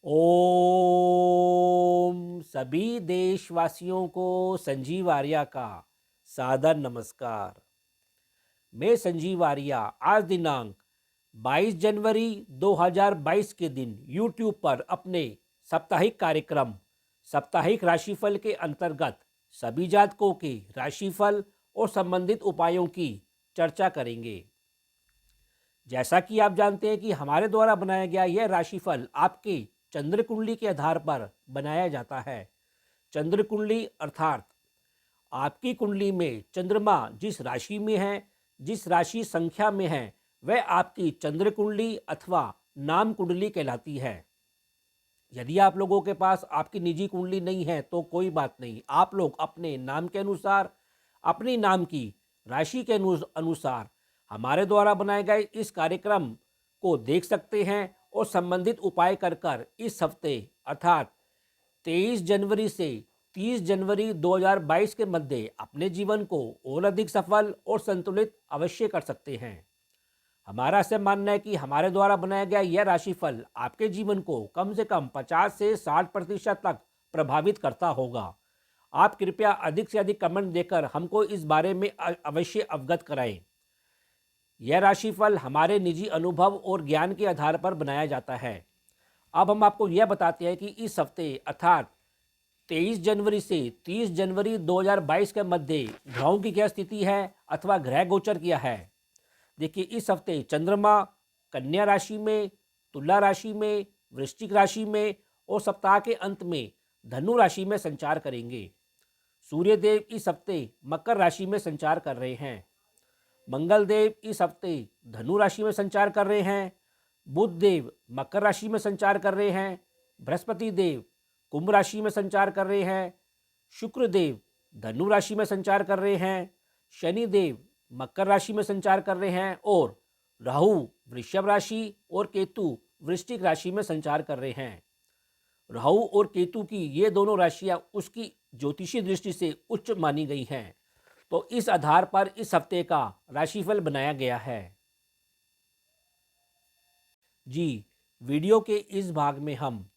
ओम सभी देशवासियों को संजीव आर्या का सादर नमस्कार। मैं संजीव आर्या आज दिनांक 22 जनवरी 2022 के दिन YouTube पर अपने साप्ताहिक कार्यक्रम साप्ताहिक राशिफल के अंतर्गत सभी जातकों के राशिफल और संबंधित उपायों की चर्चा करेंगे। जैसा कि आप जानते हैं कि हमारे द्वारा बनाया गया यह राशिफल आपके चंद्र कुंडली के आधार पर बनाया जाता है। चंद्र कुंडली अर्थात आपकी कुंडली में चंद्रमा जिस राशि में है, जिस राशि संख्या में है, वह आपकी चंद्र कुंडली अथवा नाम कुंडली कहलाती है। यदि आप लोगों के पास आपकी निजी कुंडली नहीं है तो कोई बात नहीं, आप लोग अपने नाम के अनुसार, अपनी नाम की राशि के अनुसार हमारे द्वारा बनाए गए इस कार्यक्रम को देख सकते हैं और संबंधित उपाय कर कर इस हफ्ते अर्थात 23 जनवरी से 30 जनवरी 2022 के मध्य अपने जीवन को और अधिक सफल और संतुलित अवश्य कर सकते हैं। हमारा ऐसा मानना है कि हमारे द्वारा बनाया गया यह राशिफल आपके जीवन को कम से कम 50 से 60% तक प्रभावित करता होगा। आप कृपया अधिक से अधिक कमेंट देकर हमको इस बारे में अवश्य अवगत कराएं। यह राशिफल हमारे निजी अनुभव और ज्ञान के आधार पर बनाया जाता है। अब हम आपको यह बताते हैं कि इस हफ्ते अर्थात 23 जनवरी से 30 जनवरी 2022 के मध्य ग्रहों की क्या स्थिति है अथवा ग्रह गोचर किया है। देखिए, इस हफ्ते चंद्रमा कन्या राशि में, तुला राशि में, वृश्चिक राशि में और सप्ताह के अंत में धनु राशि में संचार करेंगे। सूर्यदेव इस हफ्ते मकर राशि में संचार कर रहे हैं। मंगल देव इस हफ्ते धनु राशि में संचार कर रहे हैं। बुध देव मकर राशि में संचार कर रहे हैं। बृहस्पति देव कुंभ राशि में संचार कर रहे हैं। शुक्र देव धनु राशि में संचार कर रहे हैं। शनि देव मकर राशि में संचार कर रहे हैं और राहु वृषभ राशि और केतु वृश्चिक राशि में संचार कर रहे हैं। राहु और केतु की ये दोनों राशियां उसकी ज्योतिषी दृष्टि से उच्च मानी गई हैं। तो इस आधार पर इस हफ्ते का राशिफल बनाया गया है। जी, वीडियो के इस भाग में हम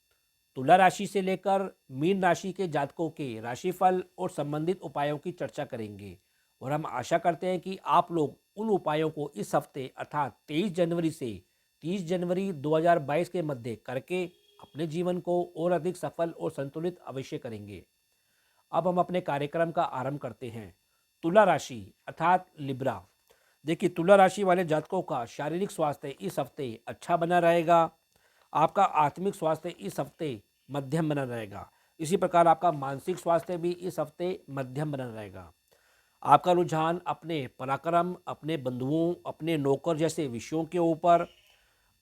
तुला राशि से लेकर मीन राशि के जातकों के राशिफल और संबंधित उपायों की चर्चा करेंगे और हम आशा करते हैं कि आप लोग उन उपायों को इस हफ्ते अर्थात 23 जनवरी से 30 जनवरी 2022 के मध्य करके अपने जीवन को और अधिक सफल और संतुलित अवश्य करेंगे। अब हम अपने कार्यक्रम का आरंभ करते हैं। तुला राशि अर्थात लिब्रा। देखिए, तुला राशि वाले जातकों का शारीरिक स्वास्थ्य इस हफ्ते अच्छा बना रहेगा। आपका आत्मिक स्वास्थ्य इस हफ्ते मध्यम बना रहेगा। इसी प्रकार आपका मानसिक स्वास्थ्य भी इस हफ्ते मध्यम बना रहेगा। आपका रुझान अपने पराक्रम, अपने बंधुओं, अपने नौकर जैसे विषयों के ऊपर,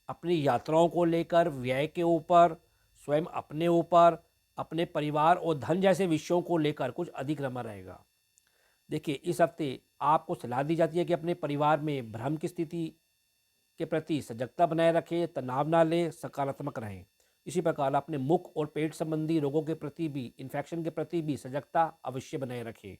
अपनी यात्राओं को लेकर व्यय के ऊपर, स्वयं अपने ऊपर, अपने परिवार और धन जैसे विषयों को लेकर कुछ अधिक रमा रहेगा। देखिए, इस हफ्ते आपको सलाह दी जाती है कि अपने परिवार में भ्रम की स्थिति के प्रति सजगता बनाए रखें, तनाव ना लें, सकारात्मक रहें। इसी प्रकार अपने मुख और पेट संबंधी रोगों के प्रति भी, इन्फेक्शन के प्रति भी सजगता अवश्य बनाए रखें।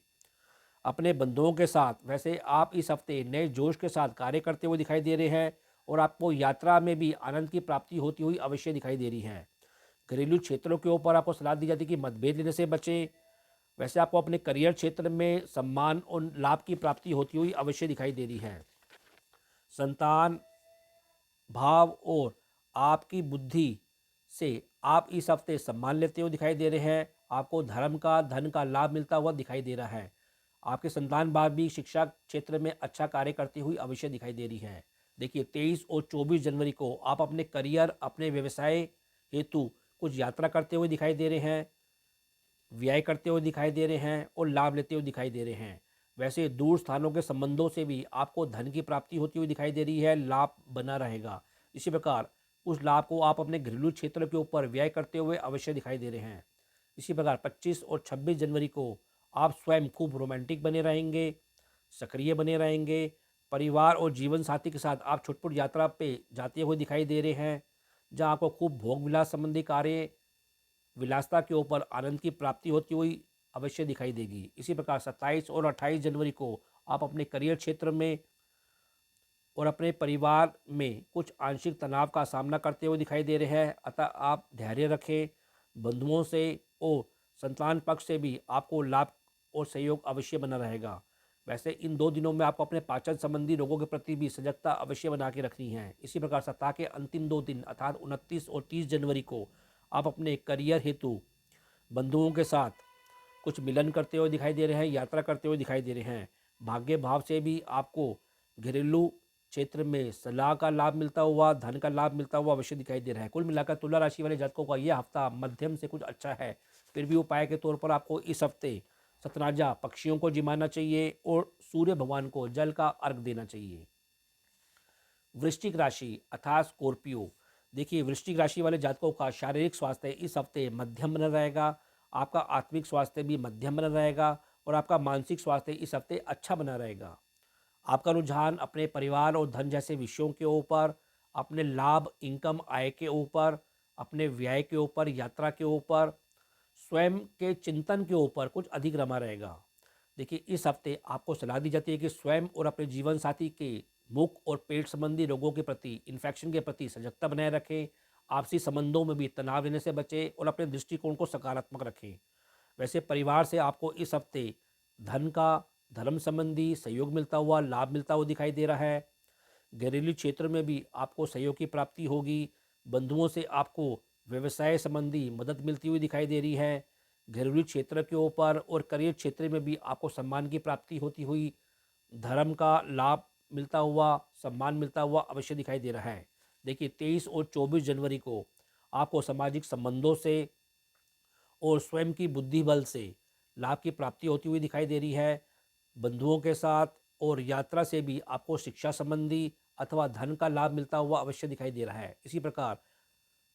अपने बंधुओं के साथ वैसे आप इस हफ्ते नए जोश के साथ कार्य करते हुए दिखाई दे रहे हैं और आपको यात्रा में भी आनंद की प्राप्ति होती हुई अवश्य दिखाई दे रही है। घरेलू क्षेत्रों के ऊपर आपको सलाह दी जाती है कि मतभेद लेने से बचें। वैसे आपको अपने करियर क्षेत्र में सम्मान और लाभ की प्राप्ति होती हुई अवश्य दिखाई दे रही है। संतान भाव और आपकी बुद्धि से आप इस हफ्ते सम्मान लेते हुए दिखाई दे रहे हैं। आपको धर्म का, धन का लाभ मिलता हुआ दिखाई दे रहा है। आपके संतान भाव भी शिक्षा क्षेत्र में अच्छा कार्य करती हुई अवश्य दिखाई दे रही है। देखिए, 23 और 24 जनवरी को आप अपने करियर, अपने व्यवसाय हेतु कुछ यात्रा करते हुए दिखाई दे रहे हैं, व्यय करते हुए दिखाई दे रहे हैं और लाभ लेते हुए दिखाई दे रहे हैं। वैसे दूर स्थानों के संबंधों से भी आपको धन की प्राप्ति होती हुई दिखाई दे रही है, लाभ बना रहेगा। इसी प्रकार उस लाभ को आप अपने घरेलू क्षेत्र के ऊपर व्यय करते हुए अवश्य दिखाई दे रहे हैं। इसी प्रकार 25 और 26 जनवरी को आप स्वयं खूब रोमांटिक बने रहेंगे, सक्रिय बने रहेंगे। परिवार और जीवन साथी के साथ आप छुटपुट यात्रा पे जाते हुए दिखाई दे रहे हैं, जहाँ आपको खूब भोग विलास संबंधी कार्य, विलासता के ऊपर आनंद की प्राप्ति होती हुई अवश्य दिखाई देगी। इसी प्रकार 27 और 28 जनवरी को आप अपने करियर क्षेत्र में और अपने परिवार में कुछ आंशिक तनाव का सामना करते हुए दिखाई दे रहे हैं, अतः आप धैर्य रखें। बंधुओं से और संतान पक्ष से भी आपको लाभ और सहयोग अवश्य बना रहेगा। वैसे इन 2 दिनों में आपको अपने पाचन संबंधी रोगों के प्रति भी सजगता अवश्य बना के रखनी है। इसी प्रकार सप्ताह के अंतिम 2 दिन अर्थात 29 और 30 जनवरी को आप अपने करियर हेतु बंधुओं के साथ कुछ मिलन करते हुए दिखाई दे रहे हैं, यात्रा करते हुए दिखाई दे रहे हैं। भाग्य भाव से भी आपको घरेलू क्षेत्र में सलाह का लाभ मिलता हुआ, धन का लाभ मिलता हुआ अवश्य दिखाई दे रहा है। कुल मिलाकर तुला राशि वाले जातकों का यह हफ्ता मध्यम से कुछ अच्छा है। फिर भी उपाय के तौर पर आपको इस हफ्ते सतनाजा पक्षियों को जिमाना चाहिए और सूर्य भगवान को जल का अर्घ देना चाहिए। वृश्चिक राशि अर्थात स्कॉर्पियो, देखिए वृश्चिक राशि वाले जातकों का शारीरिक स्वास्थ्य इस हफ्ते मध्यम बना रहेगा। आपका आत्मिक स्वास्थ्य भी मध्यम बना रहेगा और आपका मानसिक स्वास्थ्य इस हफ्ते अच्छा बना रहेगा। आपका रुझान अपने परिवार और धन जैसे विषयों के ऊपर, अपने लाभ इनकम आय के ऊपर, अपने व्यय के ऊपर, यात्रा के ऊपर, स्वयं के चिंतन के ऊपर कुछ अधिक रमा रहेगा। देखिए इस हफ्ते आपको सलाह दी जाती है कि स्वयं और अपने जीवन साथी के मुख और पेट संबंधी रोगों के प्रति, इन्फेक्शन के प्रति सजगता बनाए रखें। आपसी संबंधों में भी तनाव लेने से बचें और अपने दृष्टिकोण को सकारात्मक रखें। वैसे परिवार से आपको इस हफ्ते धन का, धर्म संबंधी सहयोग मिलता हुआ, लाभ मिलता हुआ दिखाई दे रहा है। घरेलू क्षेत्र में भी आपको सहयोग की प्राप्ति होगी। बंधुओं से आपको व्यवसाय संबंधी मदद मिलती हुई दिखाई दे रही है। घरेलू क्षेत्र के ऊपर और करियर क्षेत्र में भी आपको सम्मान की प्राप्ति होती हुई, धर्म का लाभ मिलता हुआ, सम्मान मिलता हुआ अवश्य दिखाई दे रहा है। देखिए 23 और 24 जनवरी को आपको सामाजिक संबंधों से और स्वयं की बुद्धि बल से लाभ की प्राप्ति होती हुई दिखाई दे रही है। बंधुओं के साथ और यात्रा से भी आपको शिक्षा संबंधी अथवा धन का लाभ मिलता हुआ अवश्य दिखाई दे रहा है। इसी प्रकार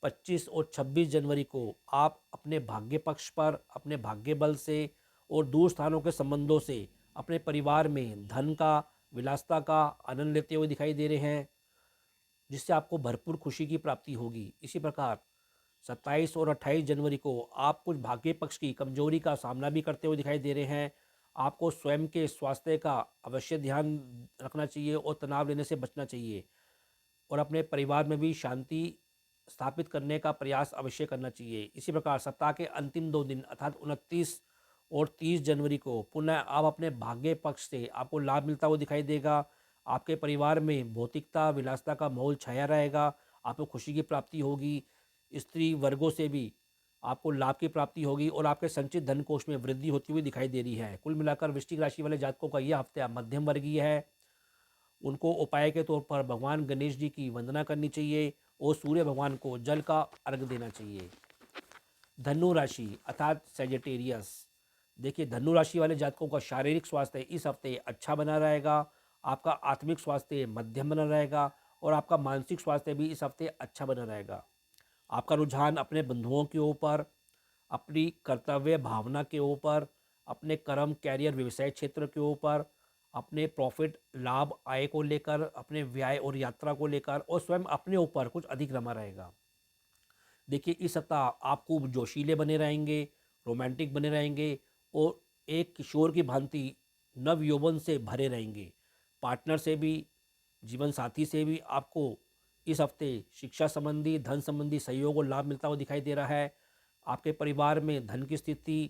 25 और 26 जनवरी को आप अपने भाग्य पक्ष पर अपने भाग्य बल से और दूर स्थानों के संबंधों से अपने परिवार में धन का, विलासता का आनंद लेते हुए दिखाई दे रहे हैं, जिससे आपको भरपूर खुशी की प्राप्ति होगी। इसी प्रकार 27 और 28 जनवरी को आप कुछ भाग्य पक्ष की कमजोरी का सामना भी करते हुए दिखाई दे रहे हैं। आपको स्वयं के स्वास्थ्य का अवश्य ध्यान रखना चाहिए और तनाव लेने से बचना चाहिए और अपने परिवार में भी शांति स्थापित करने का प्रयास अवश्य करना चाहिए। इसी प्रकार सप्ताह के अंतिम 2 दिन अर्थात 29 और 30 जनवरी को पुनः आप अपने भाग्य पक्ष से आपको लाभ मिलता हुआ दिखाई देगा। आपके परिवार में भौतिकता, विलासता का माहौल छाया रहेगा। आपको खुशी की प्राप्ति होगी। स्त्री वर्गों से भी आपको लाभ की प्राप्ति होगी और आपके संचित धन कोष में वृद्धि होती हुई दिखाई दे रही है। कुल मिलाकर वृश्चिक राशि वाले जातकों का यह हफ्ता मध्यम वर्गीय है। उनको उपाय के तौर पर भगवान गणेश जी की वंदना करनी चाहिए और सूर्य भगवान को जल का अर्घ देना चाहिए। धनु राशि अर्थात सेजिटेरियस, देखिए धनु राशि वाले जातकों का शारीरिक स्वास्थ्य इस हफ्ते अच्छा बना रहेगा। आपका आत्मिक स्वास्थ्य मध्यम बना रहेगा और आपका मानसिक स्वास्थ्य भी इस हफ्ते अच्छा बना रहेगा। आपका रुझान अपने बंधुओं के ऊपर, अपनी कर्तव्य भावना के ऊपर, अपने कर्म, कैरियर, व्यवसाय क्षेत्र के ऊपर, अपने प्रॉफिट, लाभ, आय को लेकर, अपने व्यय और यात्रा को लेकर और स्वयं अपने ऊपर कुछ अधिक रमा रहेगा। देखिए इस सप्ताह आप खूब जोशीले बने रहेंगे, रोमांटिक बने रहेंगे और एक किशोर की भांति नव यौवन से भरे रहेंगे। पार्टनर से भी, जीवन साथी से भी आपको इस हफ्ते शिक्षा संबंधी, धन संबंधी सहयोग और लाभ मिलता हुआ दिखाई दे रहा है। आपके परिवार में धन की स्थिति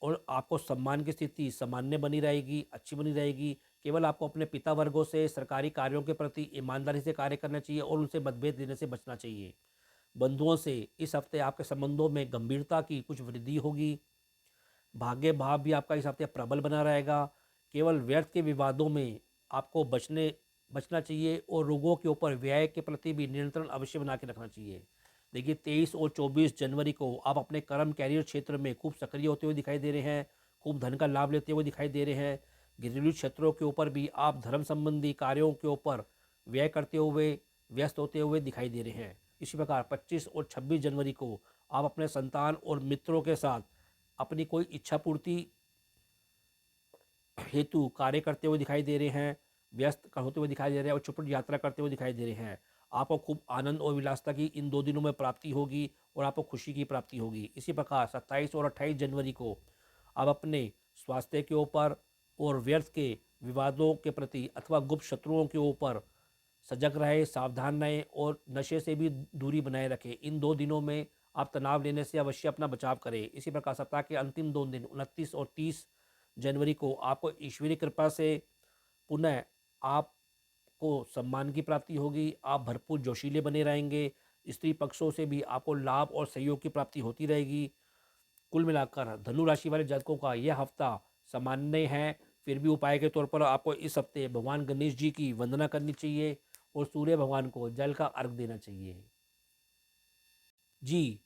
और आपको सम्मान की स्थिति सामान्य बनी रहेगी, अच्छी बनी रहेगी। केवल आपको अपने पिता वर्गों से सरकारी कार्यों के प्रति ईमानदारी से कार्य करना चाहिए और उनसे मतभेद लेने से बचना चाहिए। बंधुओं से इस हफ्ते आपके संबंधों में गंभीरता की कुछ वृद्धि होगी। भाग्य भाव भी आपका इस हफ्ते प्रबल बना रहेगा। केवल व्यर्थ के विवादों में आपको बचना चाहिए और रोगों के ऊपर व्यय के प्रति भी नियंत्रण अवश्य बना के रखना चाहिए। देखिए 23 और 24 जनवरी को आप अपने कर्म, कैरियर क्षेत्र में खूब सक्रिय होते हुए दिखाई दे रहे हैं, खूब धन का लाभ लेते हुए दिखाई दे रहे हैं। घरेलू क्षेत्रों के ऊपर भी आप धर्म संबंधी कार्यों के ऊपर व्यय करते हुए, व्यस्त होते हुए दिखाई दे रहे हैं। इसी प्रकार 25 और 26 जनवरी को आप अपने संतान और मित्रों के साथ अपनी कोई इच्छा पूर्ति हेतु कार्य करते हुए दिखाई दे रहे हैं, व्यस्त होते हुए दिखाई दे रहे हैं और छुपट यात्रा करते हुए दिखाई दे रहे हैं। आपको खूब आनंद और विलासता की इन 2 दिनों में प्राप्ति होगी और आपको खुशी की प्राप्ति होगी। इसी प्रकार 27 और 28 जनवरी को आप अपने स्वास्थ्य के ऊपर और व्यर्थ के विवादों के प्रति अथवा गुप्त शत्रुओं के ऊपर सजग रहे, सावधान रहें और नशे से भी दूरी बनाए रखें। इन 2 दिनों में आप तनाव लेने से अवश्य अपना बचाव करें। इसी प्रकार सप्ताह के अंतिम 2 दिन 29 और 30 जनवरी को आपको ईश्वरीय कृपा से पुनः आपको सम्मान की प्राप्ति होगी। आप भरपूर जोशीले बने रहेंगे। स्त्री पक्षों से भी आपको लाभ और सहयोग की प्राप्ति होती रहेगी। कुल मिलाकर धनु राशि वाले जातकों का यह हफ्ता सामान्य है, फिर भी उपाय के तौर पर आपको इस हफ्ते भगवान गणेश जी की वंदना करनी चाहिए और सूर्य भगवान को जल का अर्घ देना चाहिए। जी,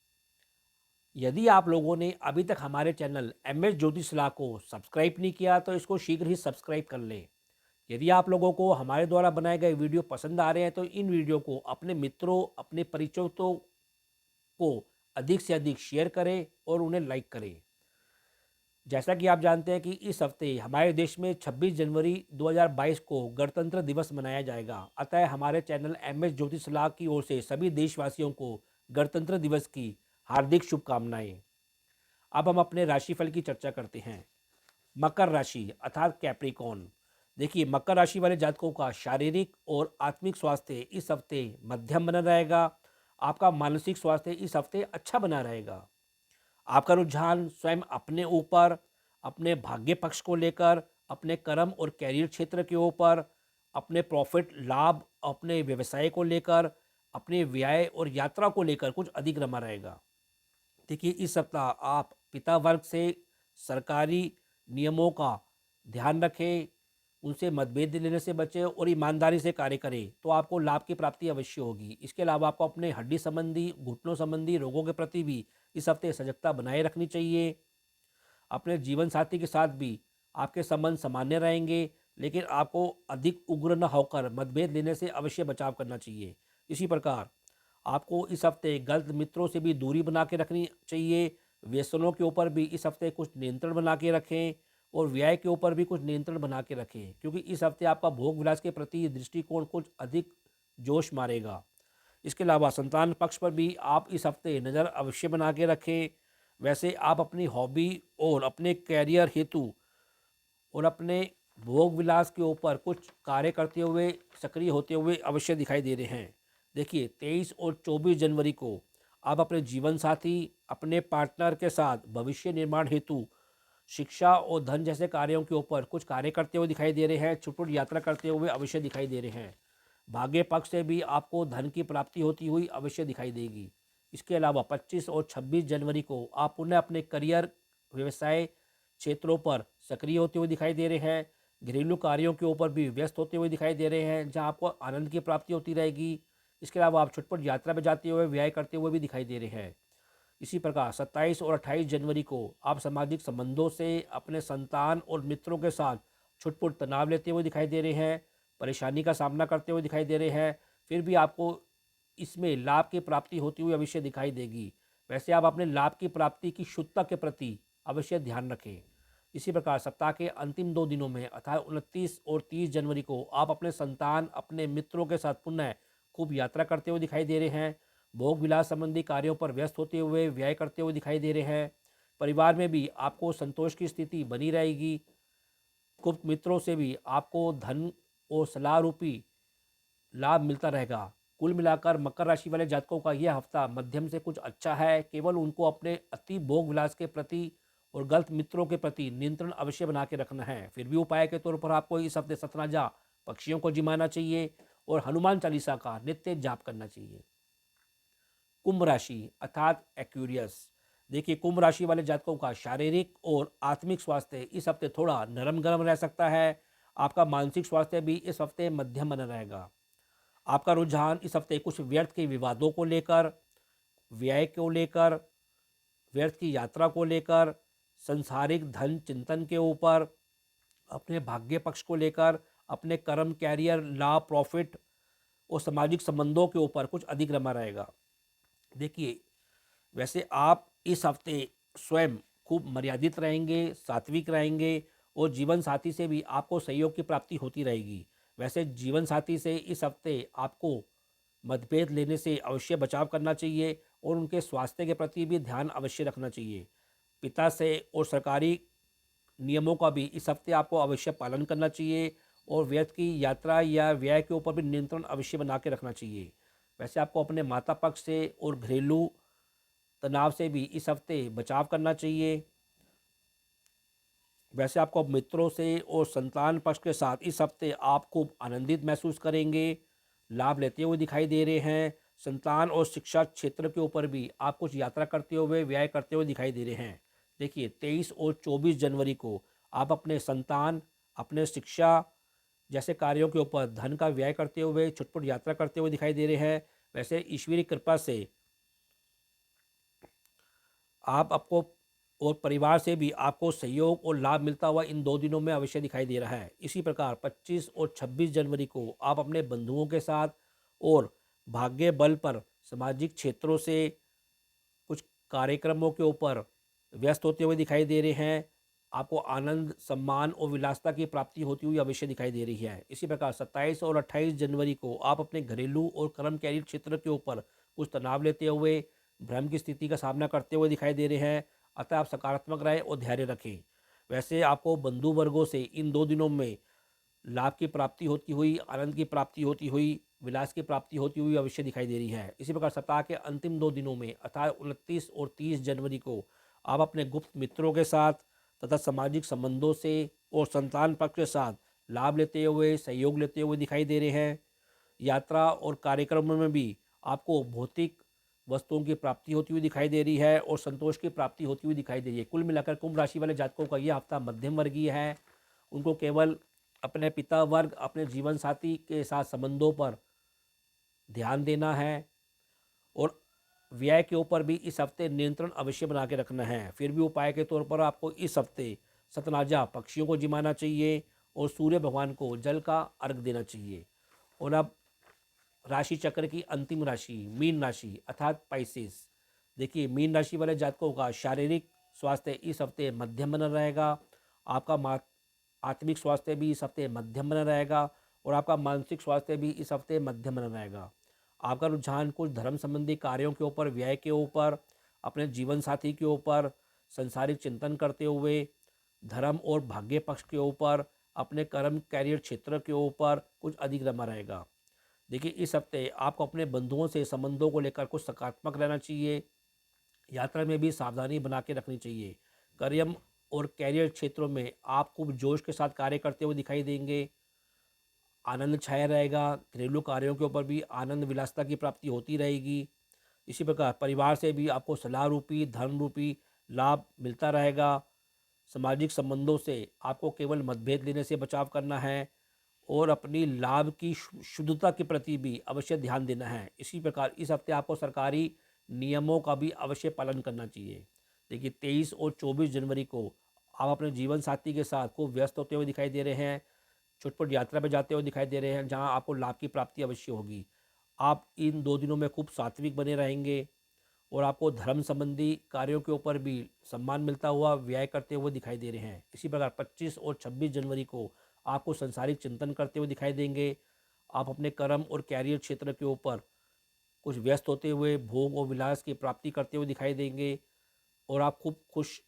यदि आप लोगों ने अभी तक हमारे चैनल एम एस ज्योतिष सलाह को सब्सक्राइब नहीं किया तो इसको शीघ्र ही सब्सक्राइब कर लें। यदि आप लोगों को हमारे द्वारा बनाए गए वीडियो पसंद आ रहे हैं तो इन वीडियो को अपने मित्रों, अपने परिचितों को अधिक से अधिक शेयर करें और उन्हें लाइक करें। जैसा कि आप जानते हैं कि इस हफ्ते हमारे देश में 26 जनवरी 2022 को गणतंत्र दिवस मनाया जाएगा। अतः हमारे चैनल एम एस ज्योतिष सलाह की ओर से सभी देशवासियों को गणतंत्र दिवस की हार्दिक शुभकामनाएं। अब हम अपने राशिफल की चर्चा करते हैं। मकर राशि अर्थात कैप्रिकॉर्न। देखिए, मकर राशि वाले जातकों का शारीरिक और आत्मिक स्वास्थ्य इस हफ्ते मध्यम बना रहेगा। आपका मानसिक स्वास्थ्य इस हफ्ते अच्छा बना रहेगा। आपका रुझान स्वयं अपने ऊपर, अपने भाग्य पक्ष को लेकर, अपने कर्म और कैरियर क्षेत्र के ऊपर, अपने प्रॉफिट लाभ, अपने व्यवसाय को लेकर, अपने व्यय और यात्रा को लेकर कुछ अधिक रमा रहेगा। देखिए, इस सप्ताह आप पिता वर्ग से सरकारी नियमों का ध्यान रखें, उनसे मतभेद लेने से बचें और ईमानदारी से कार्य करें तो आपको लाभ की प्राप्ति अवश्य होगी। इसके अलावा आपको अपने हड्डी संबंधी, घुटनों संबंधी रोगों के प्रति भी इस हफ्ते सजगता बनाए रखनी चाहिए। अपने जीवन साथी के साथ भी आपके संबंध सामान्य रहेंगे, लेकिन आपको अधिक उग्र न होकर मतभेद लेने से अवश्य बचाव करना चाहिए। इसी प्रकार आपको इस हफ्ते गलत मित्रों से भी दूरी बना के रखनी चाहिए। व्यसनों के ऊपर भी इस हफ्ते कुछ नियंत्रण बना के रखें और व्यय के ऊपर भी कुछ नियंत्रण बना के रखें, क्योंकि इस हफ्ते आपका भोग विलास के प्रति दृष्टिकोण कुछ अधिक जोश मारेगा। इसके अलावा संतान पक्ष पर भी आप इस हफ्ते नज़र अवश्य बना के रखें। वैसे आप अपनी हॉबी और अपने कैरियर हेतु और अपने भोग विलास के ऊपर कुछ कार्य करते हुए, सक्रिय होते हुए अवश्य दिखाई दे रहे हैं। देखिए, 23 और 24 जनवरी को आप अपने जीवन साथी, अपने पार्टनर के साथ भविष्य निर्माण हेतु शिक्षा और धन जैसे कार्यों के ऊपर कुछ कार्य करते हुए दिखाई दे रहे हैं। छुटपुट यात्रा करते हुए अवश्य दिखाई दे रहे हैं। भाग्य पक्ष से भी आपको धन की प्राप्ति होती हुई अवश्य दिखाई देगी। इसके अलावा 25 और 26 जनवरी को आप पुनः अपने करियर, व्यवसाय क्षेत्रों पर सक्रिय होते हुए दिखाई दे रहे हैं। घरेलू कार्यों के ऊपर भी व्यस्त होते हुए दिखाई दे रहे हैं, जहां आपको आनंद की प्राप्ति होती रहेगी। इसके अलावा आप छुटपुट यात्रा में जाते हुए, व्यय करते हुए भी दिखाई दे रहे हैं। इसी प्रकार 27 और 28 जनवरी को आप सामाजिक संबंधों से, अपने संतान और मित्रों के साथ छुटपुट तनाव लेते हुए दिखाई दे रहे हैं, परेशानी का सामना करते हुए दिखाई दे रहे हैं। फिर भी आपको इसमें लाभ की प्राप्ति होती हुई अवश्य दिखाई देगी। वैसे आप अपने लाभ की प्राप्ति की शुद्धता के प्रति अवश्य ध्यान रखें। इसी प्रकार सप्ताह के अंतिम 2 दिनों में अर्थात 29 और 30 जनवरी को आप अपने संतान, अपने मित्रों के साथ पुनः खूब यात्रा करते हुए दिखाई दे रहे हैं। भोग विलास संबंधी कार्यों पर व्यस्त होते हुए, व्यय करते हुए दिखाई दे रहे हैं। परिवार में भी आपको संतोष की स्थिति बनी रहेगी। गुप्त मित्रों से भी आपको धन और सलाह रूपी लाभ मिलता रहेगा। कुल मिलाकर मकर राशि वाले जातकों का यह हफ्ता मध्यम से कुछ अच्छा है। केवल उनको अपने अति भोग विलास के प्रति और गलत मित्रों के प्रति नियंत्रण अवश्य बना के रखना है। फिर भी उपाय के तौर पर आपको इस हफ्ते सतनाजा पक्षियों को जिमाना चाहिए और हनुमान चालीसा का नित्य जाप करना चाहिए। कुंभ राशि अर्थात एक्वेरियस। देखिए, कुंभ राशि वाले जातकों का शारीरिक और आत्मिक स्वास्थ्य इस हफ्ते थोड़ा नरम गरम रह सकता है। आपका मानसिक स्वास्थ्य भी इस हफ्ते मध्यम बना रहेगा। आपका रुझान इस हफ्ते कुछ व्यर्थ के विवादों को लेकर, व्यय को लेकर, व्यर्थ की यात्रा को लेकर, संसारिक धन चिंतन के ऊपर, अपने भाग्य पक्ष को लेकर, अपने कर्म, कैरियर, लाभ, प्रॉफिट और सामाजिक संबंधों के ऊपर कुछ अधिक रमा रहेगा। देखिए, वैसे आप इस हफ्ते स्वयं खूब मर्यादित रहेंगे, सात्विक रहेंगे और जीवन साथी से भी आपको सहयोग की प्राप्ति होती रहेगी। वैसे जीवन साथी से इस हफ्ते आपको मतभेद लेने से अवश्य बचाव करना चाहिए और उनके स्वास्थ्य के प्रति भी ध्यान अवश्य रखना चाहिए। पिता से और सरकारी नियमों का भी इस हफ्ते आपको अवश्य पालन करना चाहिए और व्यर्थ की यात्रा या व्यय के ऊपर भी नियंत्रण अवश्य बना के रखना चाहिए। वैसे आपको अपने माता पक्ष से और घरेलू तनाव से भी इस हफ्ते बचाव करना चाहिए। वैसे आपको अब मित्रों से और संतान पक्ष के साथ इस हफ्ते आप खूब आनंदित महसूस करेंगे, लाभ लेते हुए दिखाई दे रहे हैं। संतान और शिक्षा क्षेत्र के ऊपर भी आप कुछ यात्रा करते हुए व्यय करते हुए दिखाई दे रहे हैं। देखिए 23 और 24 जनवरी को आप अपने संतान, अपने शिक्षा जैसे कार्यों के ऊपर धन का व्यय करते हुए छुटपुट यात्रा करते हुए दिखाई दे रहे हैं। वैसे ईश्वरीय कृपा से आप आपको और परिवार से भी आपको सहयोग और लाभ मिलता हुआ इन 2 दिनों में अवश्य दिखाई दे रहा है। इसी प्रकार 25 और 26 जनवरी को आप अपने बंधुओं के साथ और भाग्य बल पर सामाजिक क्षेत्रों से कुछ कार्यक्रमों के ऊपर व्यस्त होते हुए दिखाई दे रहे हैं। आपको आनंद, सम्मान और विलासिता की प्राप्ति होती हुई अवश्य दिखाई दे रही है। इसी प्रकार 27 और 28 जनवरी को आप अपने घरेलू और कर्म कैरियर क्षेत्र के ऊपर कुछ तनाव लेते हुए भ्रम की स्थिति का सामना करते हुए दिखाई दे रहे हैं। अतः आप सकारात्मक रहें और धैर्य रखें। वैसे आपको बंधु वर्गों से इन 2 दिनों में लाभ की प्राप्ति होती हुई, आनंद की प्राप्ति होती हुई, विलास की प्राप्ति होती हुई अवश्य दिखाई दे रही है। इसी प्रकार सप्ताह के अंतिम 2 दिनों में अर्थात 29 और 30 जनवरी को आप अपने गुप्त मित्रों के साथ तथा सामाजिक संबंधों से और संतान पक्ष के साथ लाभ लेते हुए, सहयोग लेते हुए दिखाई दे रहे हैं। यात्रा और कार्यक्रमों में भी आपको भौतिक वस्तुओं की प्राप्ति होती हुई दिखाई दे रही है और संतोष की प्राप्ति होती हुई दिखाई दे रही है। कुल मिलाकर कुंभ राशि वाले जातकों का यह हफ्ता मध्यम वर्गीय है। उनको केवल अपने पिता वर्ग, अपने जीवन साथी के साथ संबंधों पर ध्यान देना है और व्यय के ऊपर भी इस हफ्ते नियंत्रण अवश्य बना के रखना है। फिर भी उपाय के तौर पर आपको इस हफ्ते सतनाजा पक्षियों को जिमाना चाहिए और सूर्य भगवान को जल का अर्घ देना चाहिए। और अब राशि चक्र की अंतिम राशि मीन राशि अर्थात पाइसेस। देखिए मीन राशि वाले जातकों का शारीरिक स्वास्थ्य इस हफ्ते मध्यम बना रहेगा। आपका आत्मिक स्वास्थ्य भी इस हफ्ते मध्यम बना रहेगा और आपका मानसिक स्वास्थ्य भी इस हफ्ते मध्यम बना रहेगा। आपका रुझान कुछ धर्म संबंधी कार्यों के ऊपर, व्यय के ऊपर, अपने जीवन साथी के ऊपर संसारिक चिंतन करते हुए, धर्म और भाग्य पक्ष के ऊपर, अपने कर्म कैरियर क्षेत्र के ऊपर कुछ अधिक रमा रहेगा। देखिए इस हफ्ते आपको अपने बंधुओं से संबंधों को लेकर कुछ सकारात्मक रहना चाहिए। यात्रा में भी सावधानी बना के रखनी चाहिए। कर्म और कैरियर क्षेत्रों में आप खूब जोश के साथ कार्य करते हुए दिखाई देंगे। आनंद छाया रहेगा। घरेलू कार्यों के ऊपर भी आनंद विलासिता की प्राप्ति होती रहेगी। इसी प्रकार परिवार से भी आपको सलाह रूपी, धन रूपी लाभ मिलता रहेगा। सामाजिक संबंधों से आपको केवल मतभेद लेने से बचाव करना है और अपनी लाभ की शुद्धता के प्रति भी अवश्य ध्यान देना है। इसी प्रकार इस हफ्ते आपको सरकारी नियमों का भी अवश्य पालन करना चाहिए। देखिए 23 और 24 जनवरी को आप अपने जीवन साथी के साथ खूब व्यस्त होते हुए दिखाई दे रहे हैं। छुटपुट यात्रा पर जाते हुए दिखाई दे रहे हैं जहां आपको लाभ की प्राप्ति अवश्य होगी। आप इन 2 दिनों में खूब सात्विक बने रहेंगे और आपको धर्म संबंधी कार्यों के ऊपर भी सम्मान मिलता हुआ व्यय करते हुए दिखाई दे रहे हैं। इसी प्रकार 25 और 26 जनवरी को आपको संसारिक चिंतन करते हुए दिखाई देंगे। आप अपने कर्म और कैरियर क्षेत्र के ऊपर कुछ व्यस्त होते हुए भोग और विलास की प्राप्ति करते हुए दिखाई देंगे और आप खूब खुश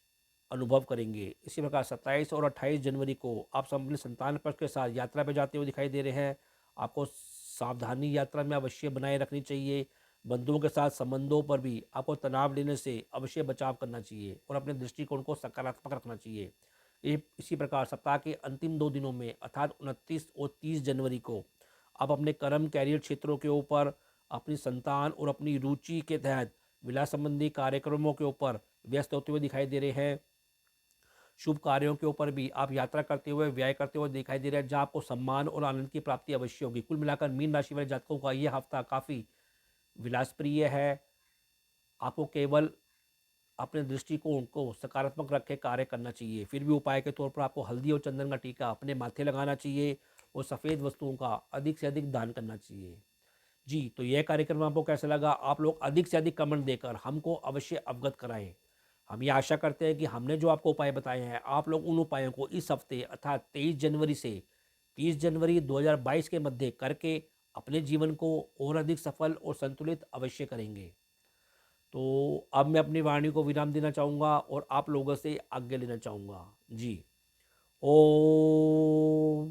अनुभव करेंगे। इसी प्रकार 27 और 28 जनवरी को आप अपने संतान पक्ष के साथ यात्रा पर जाते हुए दिखाई दे रहे हैं। आपको सावधानी यात्रा में अवश्य बनाए रखनी चाहिए। बंधुओं के साथ संबंधों पर भी आपको तनाव लेने से अवश्य बचाव करना चाहिए और अपने दृष्टिकोण को सकारात्मक रखना चाहिए। इसी प्रकार सप्ताह के अंतिम 2 दिनों में अर्थात 29 और 30 जनवरी को आप अपने कर्म कैरियर क्षेत्रों के ऊपर, अपनी संतान और अपनी रुचि के तहत विलास संबंधी कार्यक्रमों के ऊपर व्यस्त होते हुए दिखाई दे रहे हैं। शुभ कार्यों के ऊपर भी आप यात्रा करते हुए, व्यय करते हुए दिखाई दे रहे हैं जहाँ आपको सम्मान और आनंद की प्राप्ति अवश्य होगी। कुल मिलाकर मीन राशि वाले जातकों का यह हफ्ता काफ़ी विलासप्रिय है। आपको केवल अपने दृष्टिकोण को सकारात्मक रख के कार्य करना चाहिए। फिर भी उपाय के तौर पर आपको हल्दी और चंदन का टीका अपने माथे लगाना चाहिए और सफ़ेद वस्तुओं का अधिक से अधिक दान करना चाहिए। जी, तो यह कार्यक्रम आपको कैसा लगा? आप लोग अधिक से अधिक कमेंट देकर हमको अवश्य अवगत कराएं। हम ये आशा करते हैं कि हमने जो आपको उपाय बताए हैं, आप लोग उन उपायों को इस हफ्ते अर्थात 23 जनवरी से 30 जनवरी 2022 के मध्य करके अपने जीवन को और अधिक सफल और संतुलित अवश्य करेंगे। तो अब मैं अपनी वाणी को विराम देना चाहूँगा और आप लोगों से आज्ञा लेना चाहूँगा। जी। ओम।